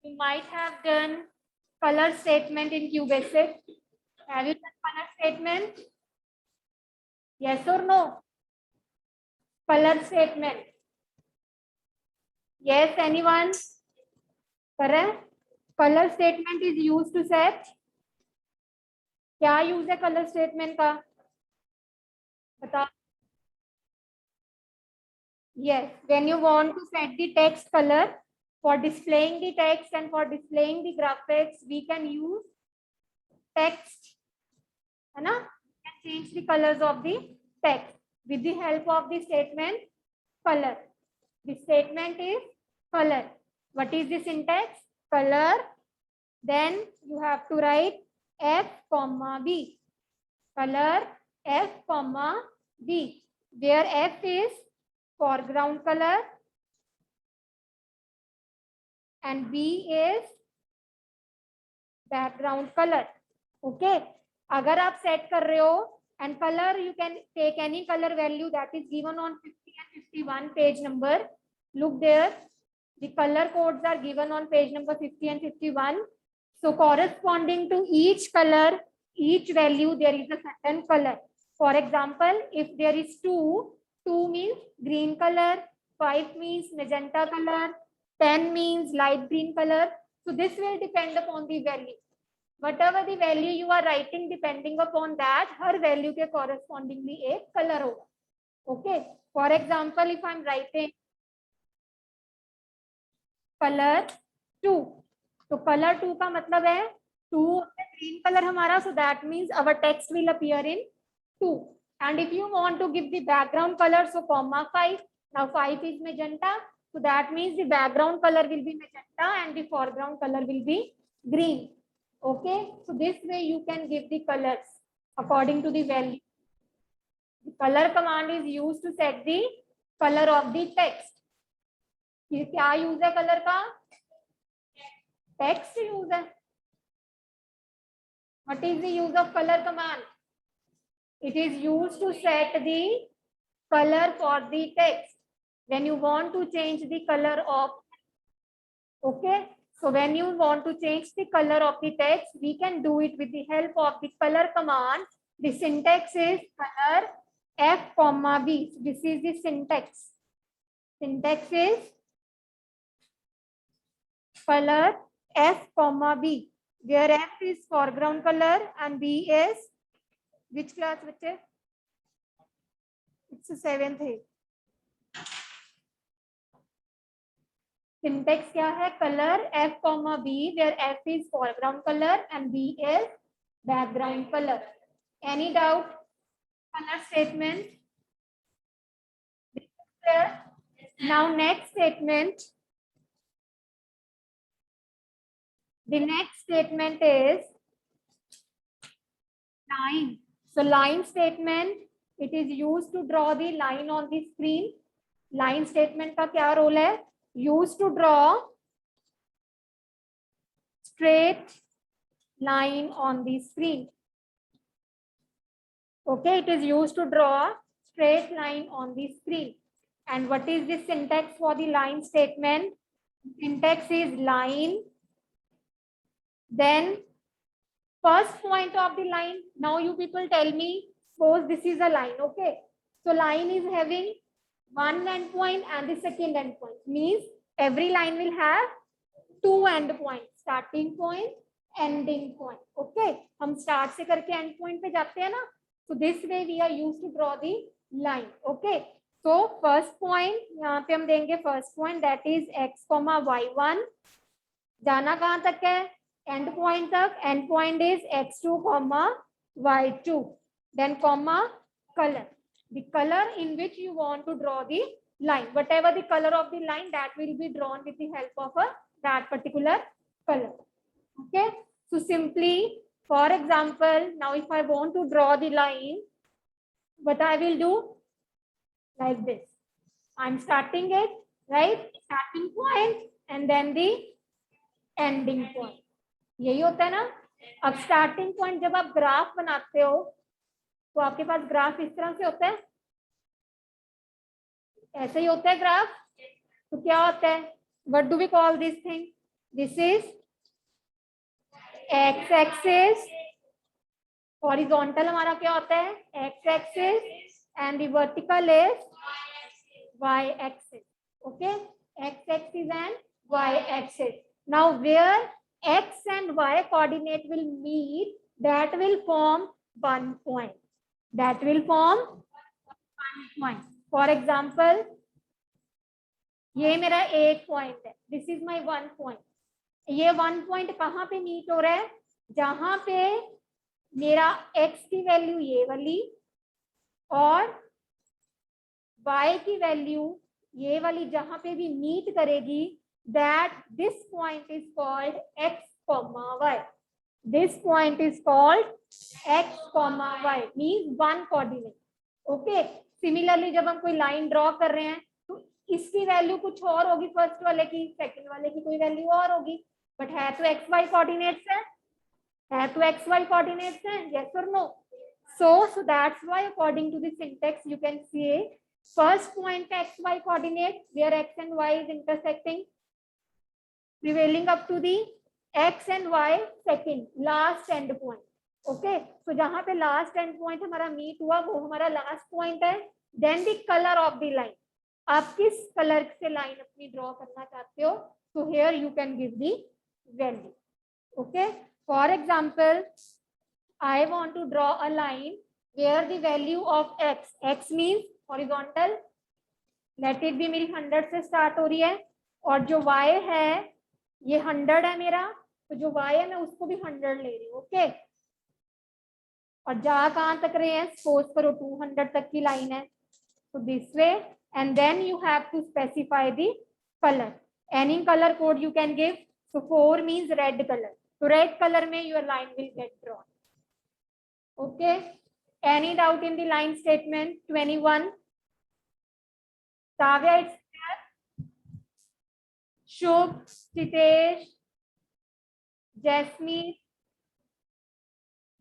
You might have done color statement in QBasic. Have you done color statement? Yes or no? Color statement. Yes, anyone? Correct. Color statement is used to set. क्या use है colour statement का? बताओ. Yes, when you want to set the text color for displaying the text and for displaying the graphics, we can use text. है ना? We can change the colors of the text with the help of the statement color. The statement is color. What is the syntax? Color. Then you have to write F comma B. Color F comma B. Where F is foreground color and B is background color. Okay. अगर आप set कर रहे हो and color, you can take any color value that is given on 50 and 51 page number. Look there. The color codes are given on page number 50 and 51. So corresponding to each color, each value, there is a certain color. For example, if there is 2, 2 means green color, 5 means magenta color, 10 means light green color. So this will depend upon the value. Whatever the value you are writing, depending upon that, her value के correspondingly एक color होगा. Okay. For example, if I am writing color 2, तो color 2 का मतलब है 2 green color हमारा, so that means our text will appear in 2. And if you want to give the background color, so comma 5. Now 5 is magenta, so that means the background color will be magenta and the foreground color will be green. Okay, so this way you can give the colors according to the value. The color command is used to set the color of the text. ये क्या use है colour का? Text use है. What is the use of color command? It is used to set the color for the text when you want to change the color of. Okay, so when you want to change the color of the text, we can do it with the help of the color command. The syntax is color F comma B. So this is the syntax. Syntax is color F comma B, where F is foreground color and B is which class बच्चे? It's 7th है. Syntax क्या है? Color F comma B, where F is foreground color and B is background color. Any doubt? Color statement. Now next statement. The next statement is line. So line statement, it is used to draw the line on the screen. Line statement का क्या role है? Used to draw straight line on the screen. Okay, it is used to draw straight line on the screen. And what is the syntax for the line statement? Syntax is line, then first point of the line. Now you people tell me, suppose this is a line, okay? So line is having one endpoint and the second endpoint. Means every line will have two endpoints, starting point, ending point. Okay? हम start से करके end point पे जाते हैं ना? So this way we are used to draw the line. Okay? So first point, यहाँ पे हम देंगे first point, that is x, y1. जाना कहाँ तक है? End point तक. End point is x2, y2. Then comma color. The color in which you want to draw the line. Whatever the color of the line, that will be drawn with the help of that particular color. Okay. So simply, for example, now if I want to draw the line, what I will do? Like this. I'm starting it, right? Starting point and then the ending point. यही होता है ना. अब starting point जब आप graph बनाते हो तो आपके पास ग्राफ इस तरह से होता है, ऐसे ही होता है ग्राफ. तो क्या होता है? What do we call this thing? This is x axis. Horizontal हमारा क्या होता है? X axis, and the vertical is y axis. Okay, x axis and y axis. Now where x and y coordinate will meet, that will form one point. That will form one point. For example, ये मेरा एक point है. This is my one point. ये one point कहाँ पे meet हो रहा है? जहां पे मेरा x की वैल्यू ये वाली और y की वैल्यू ये वाली जहां पे भी मीट करेगी, that this point is called x, y. This point is called x, y, means one coordinate. Okay. Similarly, जब हम कोई लाइन ड्रॉ कर रहे हैं तो इसकी वैल्यू कुछ और होगी, फर्स्ट वाले की, सेकंड वाले की कोई वैल्यू और होगी, बट है तो एक्स वाई कोऑर्डिनेट्स है तो एक्स वाई कोऑर्डिनेट्स है. यस और no? So that's why according to the syntax you can say first point x y coordinate where x and y is intersecting, prevailing up to the x and y second last end point. Okay, so जहां पे last end point हमारा meet हुआ वो हमारा last point है. Then the color of the line, आप किस colour से लाइन अपनी ड्रॉ करना चाहते हो? So here you can give the value. Okay, for example, I want to draw a line where the value of x means horizontal, let it be मेरी 100 से start हो रही है, और जो y है ये 100 है मेरा, तो जो y है मैं उसको भी 100 ले रही हूँ. ओके, और जा कहाँ तक रहे हैं? सपोज करो 200 तक की लाइन है. So this way, and then you have to specify the color. Any color code you can give. So 4 means red color. So red color में your line will get drawn. Okay. Any doubt in the line statement? 21. Savya, it's there. Shubh, Sitesh, Jasmine.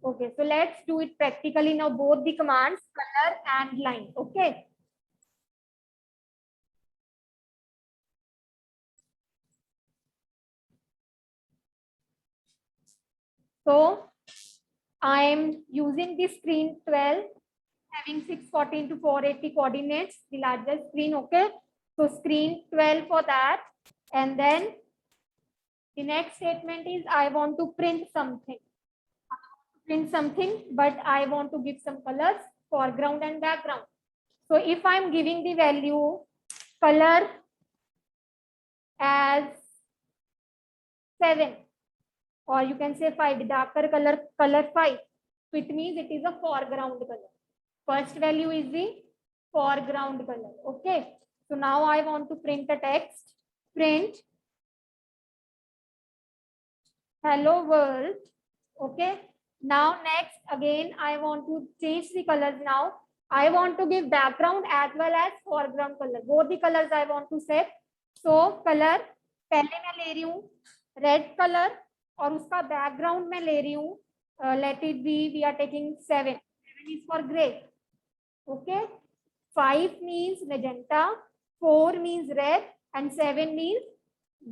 Okay, so let's do it practically now. Both the commands, color and line. Okay. So I am using the screen 12, having 614 to 480 coordinates, the largest screen. Okay, so screen 12 for that, and then the next statement is I want to print something. But I want to give some colors, foreground and background. So if I'm giving the value color as 7, or you can say 5, darker color 5, so it means it is a foreground color. First value is the foreground color. Okay, so now I want to print a text. Print hello world. Okay, now next again I want to change the colors. Now I want to give background as well as foreground color, both the colors I want to set. So color पहले मैं ले रही हूँ red color और उसका background मैं ले रही हूँ let it be, we are taking 7. 7 is for gray. Okay, 5 means magenta, 4 means red, and 7 means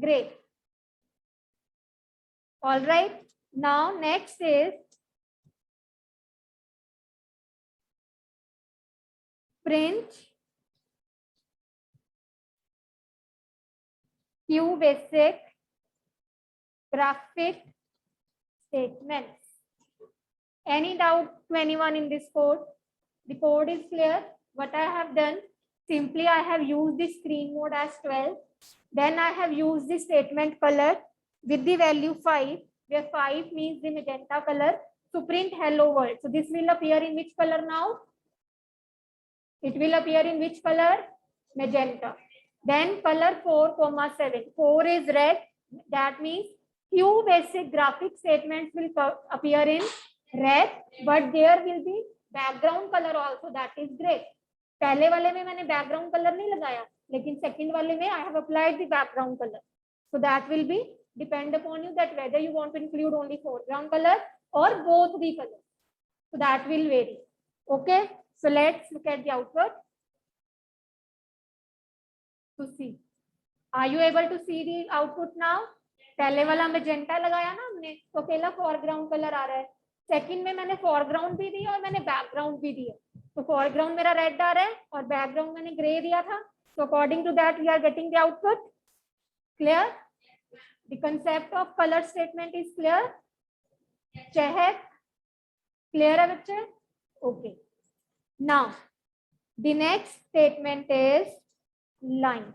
gray. All right, now next is print few basic graphic statements. Any doubt 21 in this code? The code is clear. What I have done, simply I have used the screen mode as 12. Then I have used the statement color with the value 5, where 5 means the magenta color. So print hello world. So this will appear in which color now? It will appear in which color? Magenta. Then color 4, 7. 4 is red. That means few basic graphic statements will appear in red, but there will be background color also, that is gray. पहले वाले में मैंने background color नहीं लगाया, लेकिन second वाले में I have applied the background color. So that will be depend upon you that whether you want to include only foreground color or both the colors. So that will vary. Okay, so let's look at the output. To see, are you able to see the output now? पहले वाला magenta लगाया ना हमने, तो अकेला foreground colour आ रहा है। Second में मैंने फोरग्राउंड भी दिया और मैंने बैकग्राउंड भी दिया, तो फोरग्राउंड मेरा रेड आ रहा है और बैकग्राउंड मैंने ग्रे दिया था। So according to that, we are getting the output. Clear? The concept of color statement is clear. Chehek? Clear है बच्चे? Okay. Now, the next statement is line.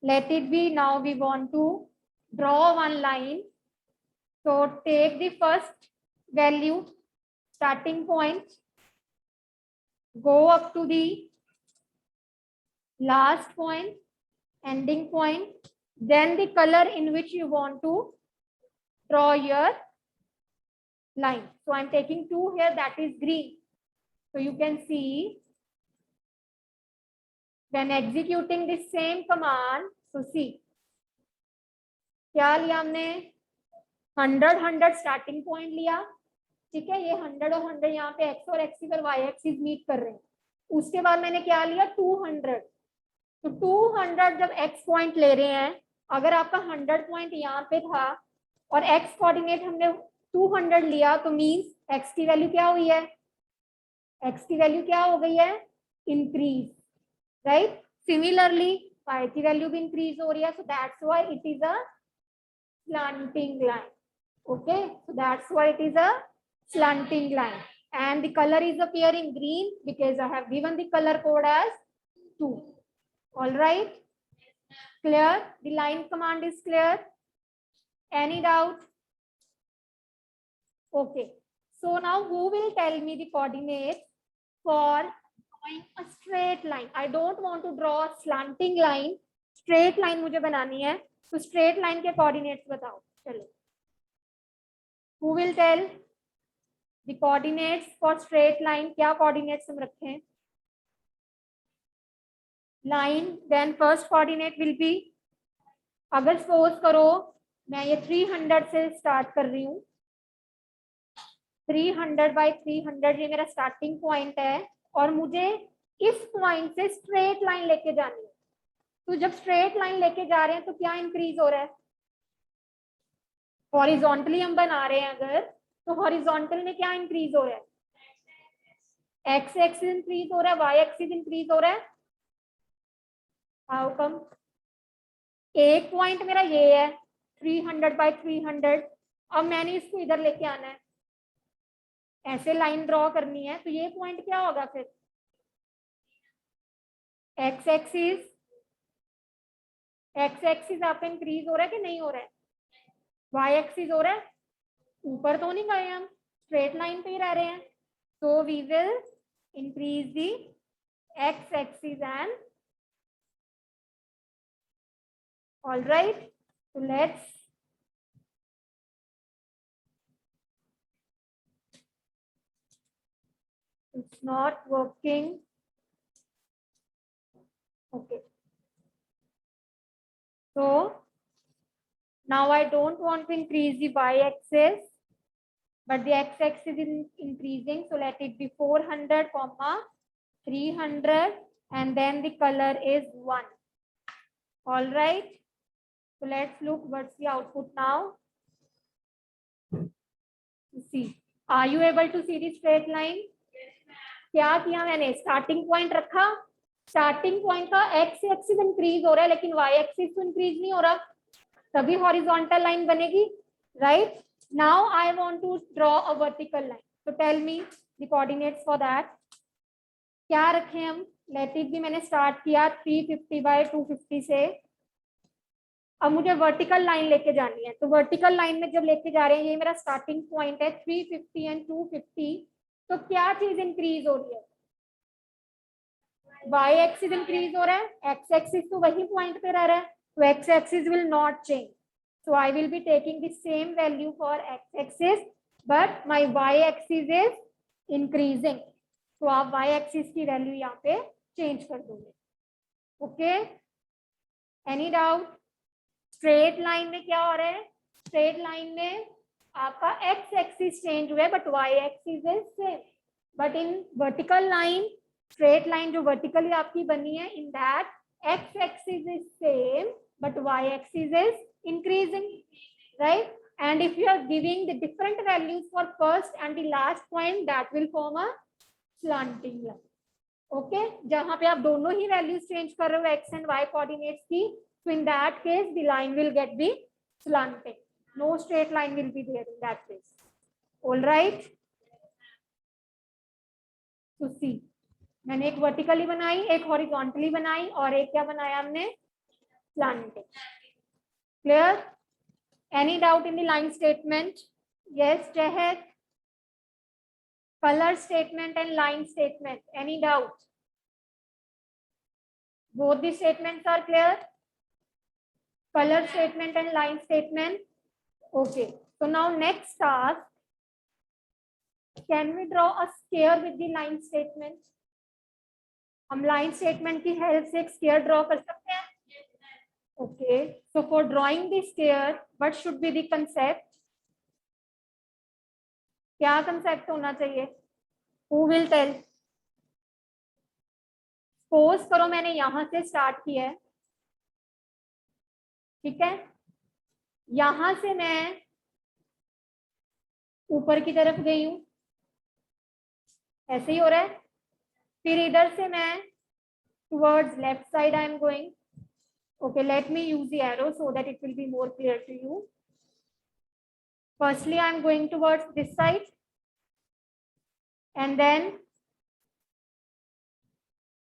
Let it be. Now we want to draw one line. So take the first value, starting point, go up to the last point, ending point, then the color in which you want to draw your line. So I'm taking 2 here, that is green. So you can see when executing the same command, so see, क्या लिया हमने 100 starting point लिया, ठीक है, ये 100 और 100 यहाँ पे x और एक्सिस और y एक्सिस मीट कर रहे हैं। उसके बाद मैंने क्या लिया 200, तो 200 जब x पॉइंट ले रहे हैं, अगर आपका 100 पॉइंट यहाँ पे था और x कोऑर्डिनेट हमने 200 लिया, तो मींस x की वैल्यू क्या हुई है, x की वैल्यू क्या हो गई है, इंक्रीज, राइट। सिमिलरली y की वैल्यू भी इंक्रीज हो रही है, so that's why it is a slanting line. Okay, so that's why it is a slanting line, and the color is appearing green because I have given the color code as 2. All right, clear? The line command is clear. Any doubt? Okay, so now who will tell me the coordinates for drawing a straight line? I don't want to draw a slanting line, straight line मुझे बनानी है, तो straight line के coordinates बताओ। चलो, who will tell the coordinates for straight line? क्या coordinates हम रखें? Line, then first coordinate will be, अगर सपोज करो मैं ये 300 से स्टार्ट कर रही हूँ, 300 बाई 300 ये मेरा स्टार्टिंग पॉइंट है और मुझे इस पॉइंट से स्ट्रेट लाइन लेके जानी है। तो जब स्ट्रेट लाइन लेके जा रहे हैं तो क्या इंक्रीज हो रहा है, हॉरिजॉन्टली हम बना रहे हैं अगर, तो हॉरिजॉन्टल में क्या इंक्रीज हो रहा है, एक्स एक्सिस इंक्रीज हो रहा है, वाई एक्सिस इंक्रीज हो रहा है। How come? एक पॉइंट मेरा ये है 300 बाई 300, अब मैंने इसको इधर लेके आना है, ऐसे लाइन ड्रॉ करनी है, तो ये पॉइंट क्या होगा फिर, एक्स एक्सिस, एक्स एक्सिस आपका इंक्रीज हो रहा है कि नहीं हो रहा है, वाई एक्सिस हो रहा है, ऊपर तो नहीं गए हम, स्ट्रेट लाइन पे ही रह रहे हैं, so we will increase the x axis and all right, so let's it's not working. Okay, so now I don't want to increase the y axis, but the x axis is increasing, so let it be 400 comma 300 and then the color is 1. All right, so let's look what's the output now. See, are you able to see the straight line? क्या किया मैंने, starting point रखा, starting point का x axis increase हो रहा है लेकिन Y axis तो इंक्रीज नहीं हो रहा, तभी हॉरिजॉन्टल लाइन बनेगी, right. Now I want to draw a vertical line, तो tell me the coordinates for that. क्या रखें हम, लेट इट बी, मैंने स्टार्ट किया 350 बाई 250 से, अब मुझे वर्टिकल लाइन लेके जानी है, तो वर्टिकल लाइन में जब लेके जा रहे हैं, ये मेरा स्टार्टिंग पॉइंट है 350 एंड 250, तो क्या चीज इंक्रीज हो रही है, वाई एक्सिस इंक्रीज हो रहा है, एक्स एक्सिस तो वही पॉइंट पे रह रहा है, तो x axis will not change, so I will be taking the same value for x axis but my y axis is increasing, तो आप y axis की वैल्यू यहाँ पे चेंज कर दोगे। Okay, any doubt? Straight line में क्या हो रहा है, स्ट्रेट लाइन में आपका x एक्सिस चेंज हुआ है but y axis is same, but in vertical line, straight line जो वर्टिकली आपकी बनी है, in that x axis is same but y axis is increasing, right? And if you are giving the different values for first and the last point, that will form a slanting line. Okay, जहां पे आप दोनों ही values change कर रहे हो x and y coordinates की, so in that case the line will get be slanting. No straight line will be there in that case. All right. So see, मैंने एक vertically बनाई, एक horizontally बनाई और एक क्या बनाया हमने, slanting. Clear? Any doubt in the line statement? Yes, Chahat. Color statement and line statement. Any doubt? Both the statements are clear. Color statement and line statement. Okay. So now next task. Can we draw a square with the line statement? हम line statement की help से एक square draw कर सकते हैं. Okay. So for drawing the square, what should be the concept? क्या concept होना चाहिए? Who will tell? Suppose करो मैंने यहाँ से start किया है, ठीक है? यहां से मैं ऊपर की तरफ गई हूं, ऐसे ही हो रहा है. फिर इधर से मैं towards left side I am going. Okay, let me use the arrow so that it will be more clear to you. Firstly, I am going towards this side, and then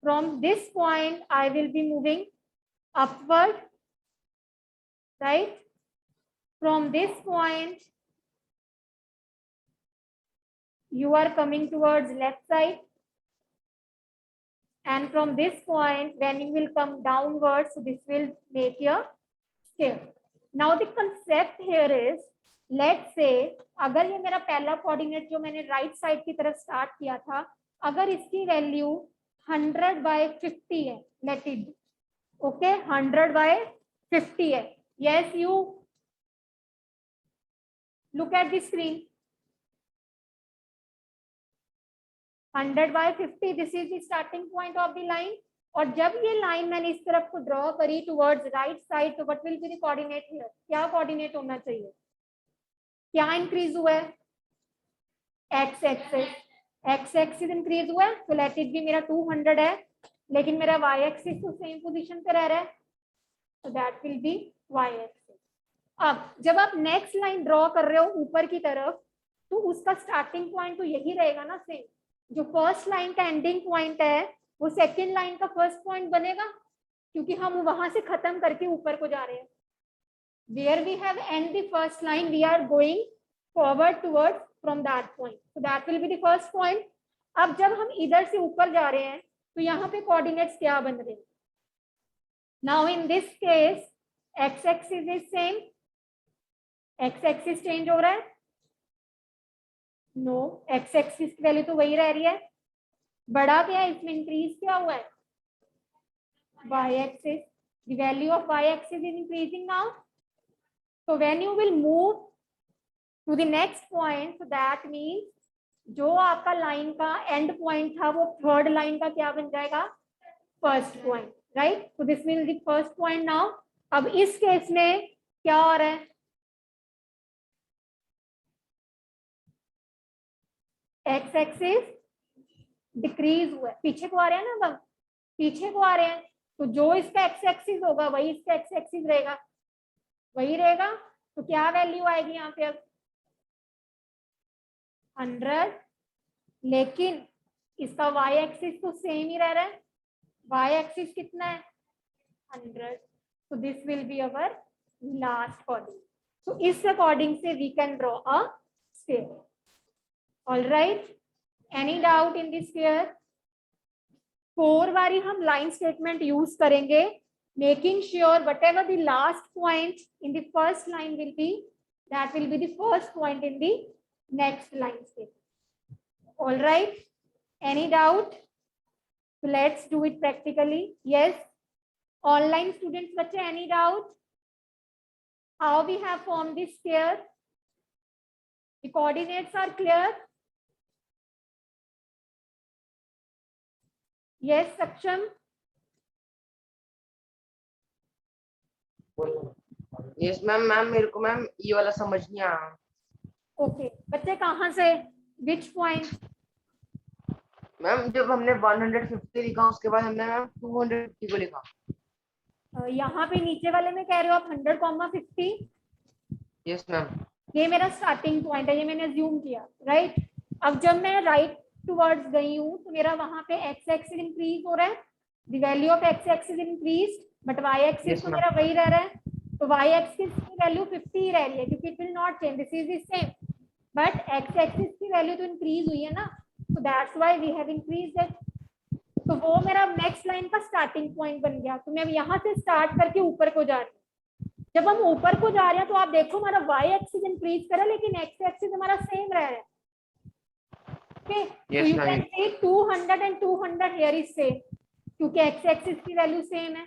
from this point I will be moving upward, right? From this point you are coming towards left side, and from this point when you will come downwards, so this will make your stair. Now the concept here is, let's say अगर ये मेरा पहला coordinate जो मैंने right side की तरफ start किया था, अगर इसकी वैल्यू 100/50 है, लेट इट, ओके, 100/50 है. Yes, you look at the screen. 100/50, this is the starting point of the line. और जब ये लाइन मैंने इस तरफ को ड्रॉ करी टुवर्ड्स राइट साइड, तो what will be the coordinate here? क्या कोऑर्डिनेट होना चाहिए? क्या इंक्रीज हुआ है? X axis. X axis increase हुआ है, तो लेट इट बी मेरा 200 है, लेकिन मेरा वाई एक्सिस तो सेम पोजीशन पे रह रहा है, तो that will be y axis. अब जब आप नेक्स्ट लाइन ड्रॉ कर रहे हो ऊपर की तरफ, तो उसका स्टार्टिंग पॉइंट तो यही रहेगा ना, सेम. जो फर्स्ट लाइन का एंडिंग पॉइंट है वो सेकेंड लाइन का फर्स्ट पॉइंट बनेगा, क्योंकि हम वहां से खत्म करके ऊपर को जा रहे हैं. Where we have end the first line, we are going forward towards from that point, so that will be the first point. अब जब हम इधर से ऊपर जा रहे हैं, तो यहाँ पे कोऑर्डिनेट्स क्या बन रहे हैं? Now in this case, x axis is same. x axis change हो रहा है? नो, x axis की वैल्यू तो वही रह रही है. बड़ा क्या है इसमें, इंक्रीज क्या हुआ है? y axis. The value of y axis is increasing now. So when you will move to the next point, so that means जो आपका लाइन का एंड पॉइंट था वो थर्ड लाइन का क्या बन जाएगा? First point, right? So this will be the first point now. अब इस केस में क्या हो रहा है? एक्स एक्सिस डिक्रीज हुआ है, पीछे को आ रहे हैं ना, अब पीछे को आ रहे हैं, तो जो इसका एक्स एक्सिस होगा वही इसका एक्स एक्सिस रहेगा, वही रहेगा. तो क्या वैल्यू आएगी यहाँ पे? अब 100, लेकिन इसका y एक्सिस तो सेम ही रह रहा है. y एक्सिस कितना है? 100. So this will be our last coordinate. So इस अकॉर्डिंग से we can draw a sphere. All right. Any doubt in this sphere? 4 बारी हम line statement use करेंगे, making sure whatever the last point in the first line will be, that will be the first point in the next line statement. All right. Any doubt? So let's do it practically. Yes. Online students, बच्चे, any doubt? How we have formed this sphere? The coordinates are clear. Yes, Saksham. Yes ma'am. Ma'am मेरे को ma'am ये वाला समझ नहीं आया। Okay बच्चे कहाँ से, विच पॉइंट? मैम जब हमने 150 लिखा उसके बाद हमने मैम 250 को लिखा। यहाँ पे नीचे वाले में कह रहे हो आप 100,50? Yes ma'am. ये मेरा स्टार्टिंग पॉइंट है, ये मैंने अज्यूम किया, राइट? अब जब मैं राइट टुवर्ड्स गई हूँ तो मेरा वहां पे एक्स एक्सिस इंक्रीज हो रहा है, the value of x axis increase, but why axis yes तो मैम। मेरा वही रह रहा है। तो वाई एक्सिस की वैल्यू 50 ही रह रही है क्योंकि it will not change, this is the same, but x axis की वैल्यू तो इंक्रीज हुई है ना, so that's why we have increased it। तो वो मेरा नेक्स्ट लाइन का स्टार्टिंग पॉइंट बन गया। तो मैं यहाँ से स्टार्ट करके ऊपर को जा रही हूँ। जब हम ऊपर को जा रहे हैं तो आप देखो हमारा वाई एक्सिस इंक्रीज कर रहा है लेकिन एक्स एक्सिस हमारा सेम रह रहा है। Okay so yes you ma'am. Can see 200 and 200 here is same क्योंकि एक्स एक्सिस की वैल्यू सेम है,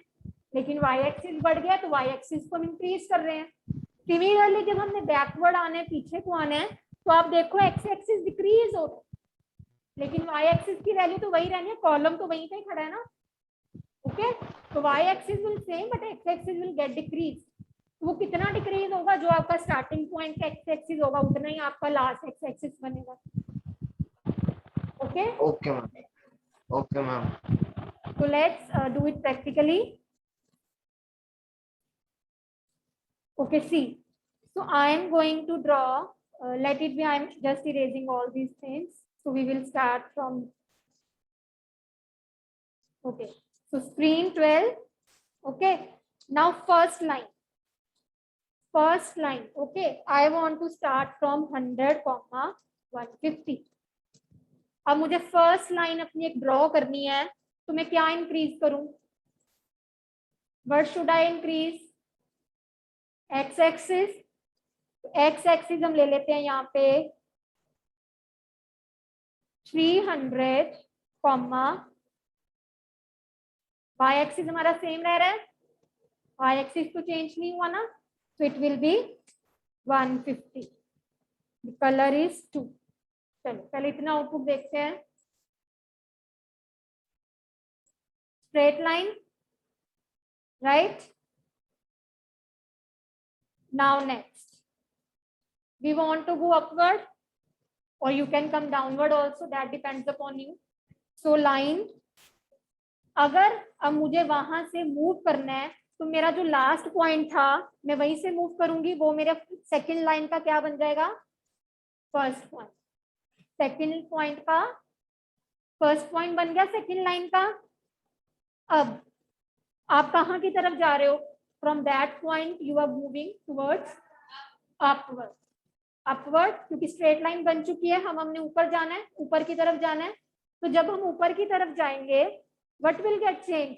लेकिन वाई एक्सिस बढ़ गया तो वाई एक्सिस को हम इंक्रीज कर रहे हैं। सिमिलरली जब हमने बैकवर्ड आना है, पीछे को आना है, तो आप देखो एक्स एक्सिस डिक्रीज हो रहा है लेकिन वाई एक्सिस की वैल्यू तो वही रहनी है, कॉलम तो वहीं पे खड़ा है ना। ओके तो y axis will same but x axis will get decrease. वो कितना डिक्रीज होगा, जो आपका स्टार्टिंग पॉइंट एक्स एक्सिस होगा उतना ही आपका लास्ट एक्स एक्सिस बनेगा। Okay okay ma'am. Okay ma'am. so let's do it practically। okay see, so I am going to draw, let it be, I am just erasing all these things, so we will start from, okay, so screen 12, okay, now first line, okay, I want to start from 100 comma 150। अब मुझे first line अपनी एक draw करनी है, तो मैं क्या increase करूं, what should I increase, x axis, x axis हम ले लेते हैं यहाँ पे 300 कॉमा, वाई एक्सिस हमारा सेम रह रहा है, वाई एक्सिस तो चेंज नहीं हुआ ना, so it will be 150, the color is 2। चलो पहले इतना आउटपुट देखते हैं, straight line, right? Now next we want to go upward or you can come downward also, that depends upon you। so line, अगर अब मुझे वहां से मूव करना है तो मेरा जो लास्ट पॉइंट था मैं वहीं से मूव करूंगी, वो मेरा सेकंड लाइन का क्या बन जाएगा, फर्स्ट पॉइंट। सेकंड पॉइंट का फर्स्ट पॉइंट बन गया सेकंड लाइन का। अब आप कहाँ की तरफ जा रहे हो, from that point you are moving towards upward, upward क्योंकि स्ट्रेट लाइन बन चुकी है, हमने ऊपर जाना है, ऊपर की तरफ जाना है। तो जब हम ऊपर की तरफ जाएंगे what will get change,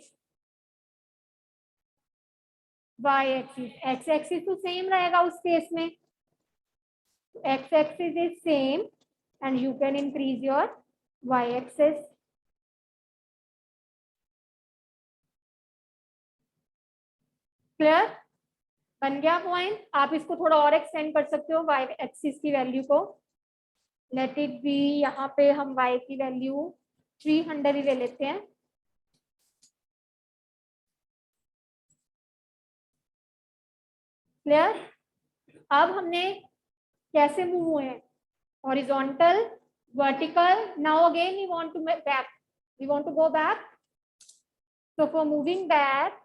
y axis, x axis तो सेम रहेगा उस केस में, x axis is same and you can increase your y axis. Clear, बन गया पॉइंट। आप इसको थोड़ा और एक्सटेंड कर सकते हो वाई एक्सिस की वैल्यू को, लेट इट बी, यहाँ पे हम वाई की वैल्यू 300 ही ले लेते हैं। क्लियर, अब हमने कैसे मूव हुए हैं, horizontal, vertical, now again we want to back, we want to go back, so for moving back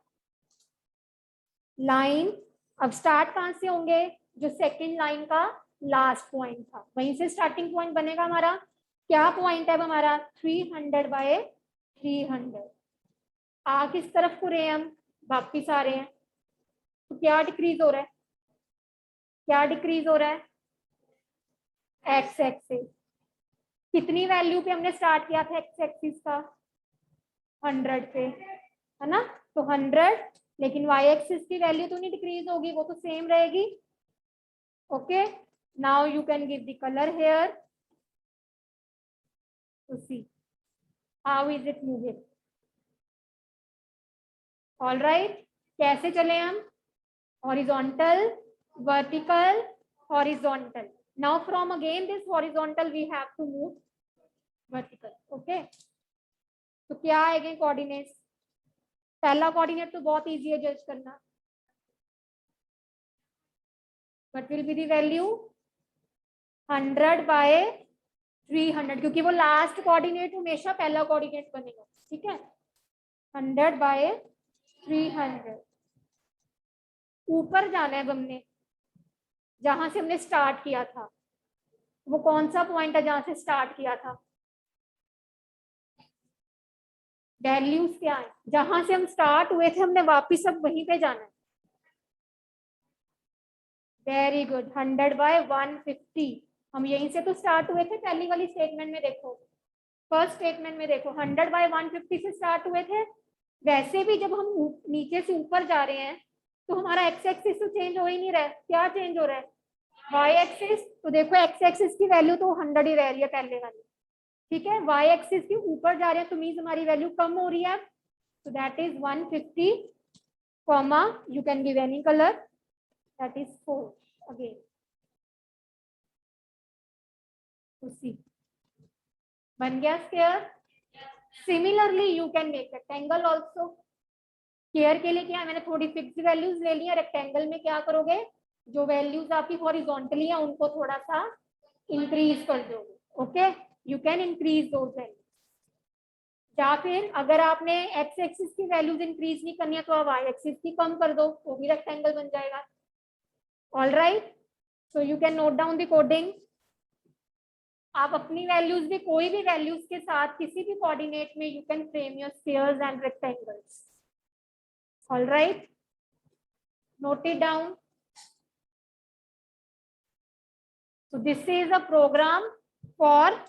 line, अब स्टार्ट कहां से होंगे, जो सेकंड लाइन का लास्ट पॉइंट था वहीं से स्टार्टिंग पॉइंट बनेगा हमारा। क्या पॉइंट है हमारा, 300 बाय 300। आ किस तरफ को रहे हैं हम, वापिस आ रहे हैं, तो क्या डिक्रीज हो रहा है, क्या डिक्रीज हो रहा है, एक्स एक्सिस। कितनी वैल्यू पे हमने स्टार्ट किया था एक्स एक्सिस का, 100 पे, है ना? तो 100, लेकिन वाई एक्सिस की वैल्यू तो नहीं डिक्रीज होगी, वो तो सेम रहेगी। Okay now you can give the colour here to see how is it moving. All right, कैसे चले हम, horizontal, vertical, horizontal. Now from again this horizontal we have to move vertical. Okay तो क्या आएंगे coordinates, पहला coordinate तो बहुत easy है जज करना, What will be the value? 100 by 300, क्योंकि वो लास्ट कोऑर्डिनेट हमेशा पहला कोऑर्डिनेट बनेगा, ठीक है। 100 by 300। ऊपर जाना है हमने, जहां से हमने स्टार्ट किया था। वो कौन सा पॉइंट है जहां से स्टार्ट किया था? वैल्यूज क्या है? जहां से हम स्टार्ट हुए थे हमने वापिस अब वहीं पे जाना है। Very good. 100 by 150, हम यहीं से तो स्टार्ट हुए थे पहली वाली स्टेटमेंट में। देखो फर्स्ट स्टेटमेंट में देखो 100 by 150 से स्टार्ट हुए थे। वैसे भी जब हम नीचे से ऊपर जा रहे हैं तो हमारा एक्स एक्सिस तो चेंज हो ही नहीं रहा है। क्या चेंज हो रहा है? Y axis. तो देखो एक्स एक्सिस की वैल्यू तो 100 ही रह रही है पहले वाली, ठीक है। वाई एक्सिस के ऊपर जा रहे हैं तो मीन्स हमारी वैल्यू कम हो रही है। So that is 150, comma, you can give any color, that is 4 again. So see, बन गया square. Similarly, you can make rectangle also. Square के लिए क्या है, मैंने थोड़ी फिक्स वैल्यूज ले ली है। रेक्टेंगल में क्या करोगे, जो वैल्यूज आपकी हॉरिजॉन्टली है उनको थोड़ा सा इंक्रीज कर दोगे। Okay, you can increase those values. या फिर अगर आपने एक्स एक्सिस की वैल्यूज इंक्रीज नहीं करनी है तो आप वाई एक्सिस की कम कर दो, वो भी रेक्टेंगल बन जाएगा। All right, so you can note down the coding. आप अपनी वैल्यूज भी, कोई भी वैल्यूज के साथ किसी भी कोऑर्डिनेट में you can frame your spheres and rectangles. All right, note it down. So this is a program for,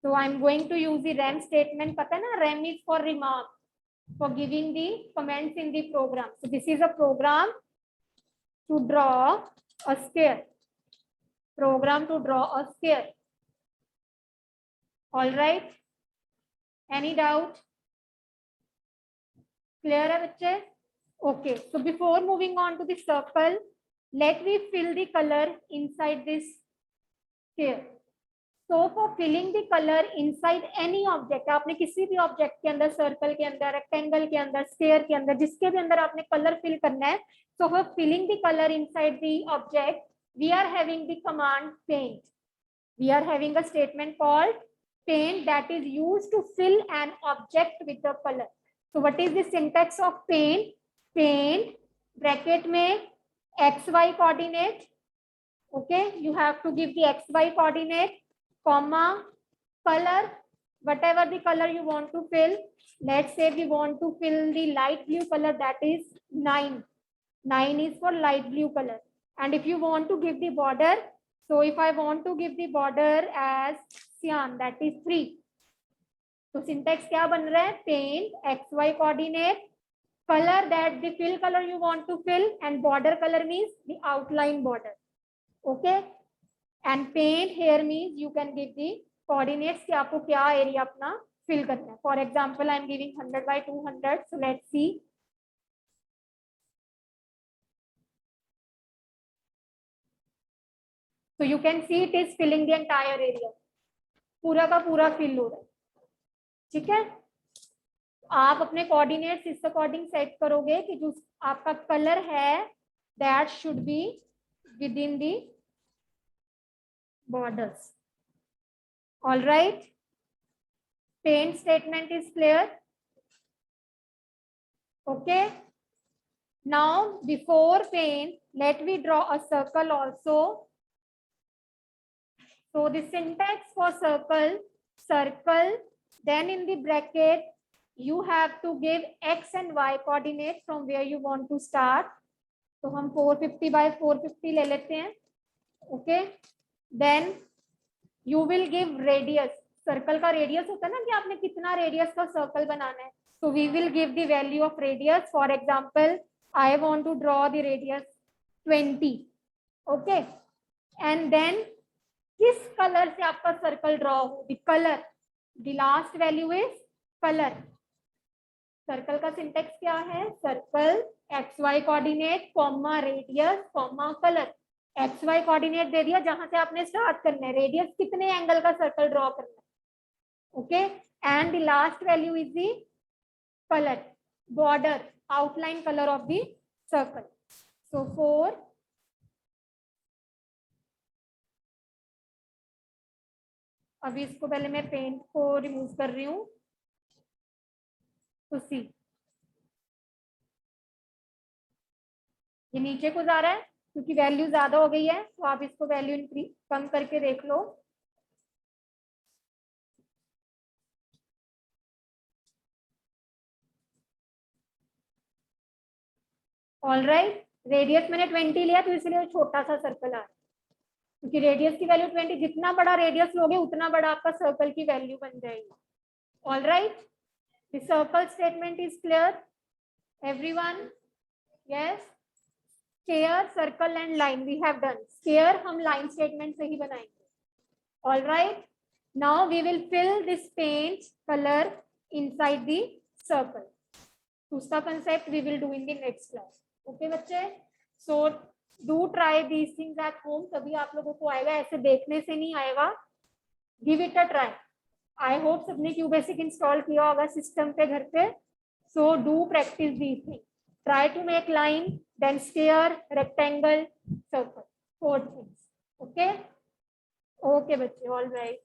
so I'm going to use the rem statement. पता है ना, rem is for remark, for giving the comments in the program. So this is a program to draw a square. Program to draw a square. All right, any doubt? Clear है बच्चे? Okay, so before moving on to the circle, let me fill the color inside this sphere. So for filling the color inside any object, आपने किसी भी object के अंदर, circle के अंदर, rectangle के अंदर, स्फीयर के अंदर, जिसके भी अंदर आपने कलर फिल करना है, so for filling the color inside the object, we are having the command paint. We are having a statement called paint that is used to fill an object with the color. So what is the syntax of paint? Paint bracket में xy coordinate. Okay, you have to give the xy coordinate, comma, color, whatever the color you want to fill. Let's say we want to fill the light blue color, that is 9. 9 is for light blue color. And if you want to give the border, so if I want to give the border as cyan, that is 3. So syntax क्या बन रहा है? Paint xy coordinate, color that the fill color you want to fill, and border color means the outline border. Okay, and paint here means you can give the coordinates कि आपको क्या area अपना fill करना है. For example, I am giving 100 by 200. So let's see. So you can see it is filling the entire area. पूरा का पूरा fill हो रहा है. ठीक है, आप अपने कोऑर्डिनेट्स इस अकॉर्डिंग सेट करोगे कि जो आपका कलर है that should be with in the borders. All right, paint statement is clear. Okay, now before paint, let me draw a circle also. So the syntax for circle, circle, then in the bracket you have to give x and y coordinates from where you want to start. तो हम 450 by 450 ले लेते हैं. Okay, then you will give radius. Circle का radius होता है ना कि आपने कितना रेडियस का सर्कल बनाना है. So we will give the value of radius. For example, I want to draw the radius 20. Okay, and then किस कलर से आपका सर्कल ड्रॉ हो? The color. The last value is color. Circle का syntax क्या है? Circle xy coordinate, comma radius, comma colour. xy coordinate दे दिया जहां से आपने स्टार्ट करना है, रेडियस कितने एंगल का सर्कल ड्रॉ करना है. Okay, and the last value is the colour, border, outline colour of the circle. So for अभी इसको पहले मैं पेंट को रिमूव कर रही हूँ तो सी ये नीचे को जा रहा है क्योंकि वैल्यू ज्यादा हो गई है, तो आप इसको वैल्यू कम करके देख लो। ऑल राइट, रेडियस मैंने 20 लिया तो इसलिए छोटा सा सर्कल आ रहा है, क्योंकि रेडियस की वैल्यू 20, जितना बड़ा रेडियस लोगे उतना बड़ा आपका सर्कल की वैल्यू बन जाएगी। All right, the circle statement is clear everyone? Yes, square, circle and line we have done. Square हम लाइन स्टेटमेंट से ही बनाएंगे। All right, now we will fill this paint colour inside the circle. दूसरा concept we will do in the next class. Okay बच्चे, so do try these things at home, तभी आप लोगों को आएगा, ऐसे देखने से नहीं आएगा। Give it a try. I hope सबने क्यू बेसिक इंस्टॉल किया होगा सिस्टम पे घर पे, so do practice these things. Try to make line, then sphere, rectangle, circle, 4 things. Okay? Okay, बच्चे, all right.